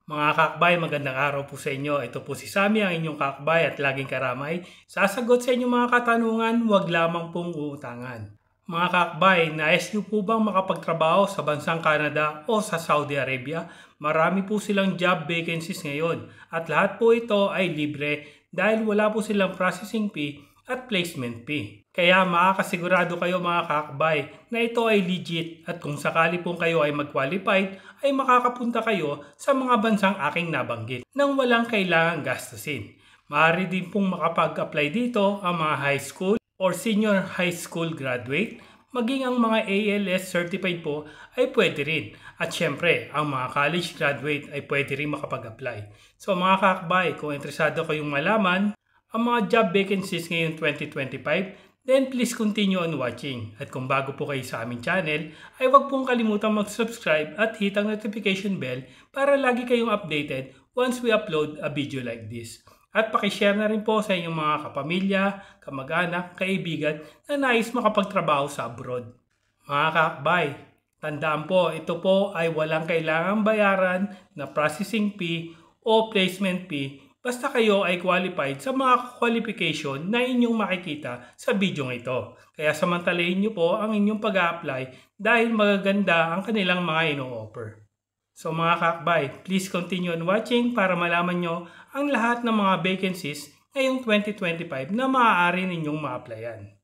Mga kakbay, magandang araw po sa inyo. Ito po si Sammy, ang inyong kakbay at laging karamay. Sasagot sa inyong mga katanungan, huwag lamang pong uutangan. Mga kakbay, nais niyo po bang makapagtrabaho sa bansang Canada o sa Saudi Arabia? Marami po silang job vacancies ngayon at lahat po ito ay libre dahil wala po silang processing fee at placement fee. Kaya makakasigurado kayo mga kakbay na ito ay legit at kung sakali pong kayo ay mag-qualified ay makakapunta kayo sa mga bansang aking nabanggit nang walang kailangang gastusin. Maaari din pong makapag-apply dito ang mga high school or senior high school graduate, maging ang mga ALS certified po ay pwede rin. At syempre, ang mga college graduate ay pwede rin makapag-apply. So mga kakbay, kung interesado kayong malaman ang mga job vacancies ngayon 2025, then please continue on watching. At kung bago po kayo sa aming channel, ay huwag pong kalimutang mag-subscribe at hit ang notification bell para lagi kayong updated once we upload a video like this. At pakishare na rin po sa inyong mga kapamilya, kamag-anak, kaibigan na nais makapagtrabaho sa abroad. Mga kakbay, tandaan po, ito po ay walang kailangang bayaran na processing fee o placement fee basta kayo ay qualified sa mga qualification na inyong makikita sa video ito. Kaya samantalahin nyo po ang inyong pag-a-apply dahil magaganda ang kanilang mga ino-offer. So mga kakbay, please continue on watching para malaman nyo ang lahat ng mga vacancies ngayong 2025 na maaari ninyong ma-applyan.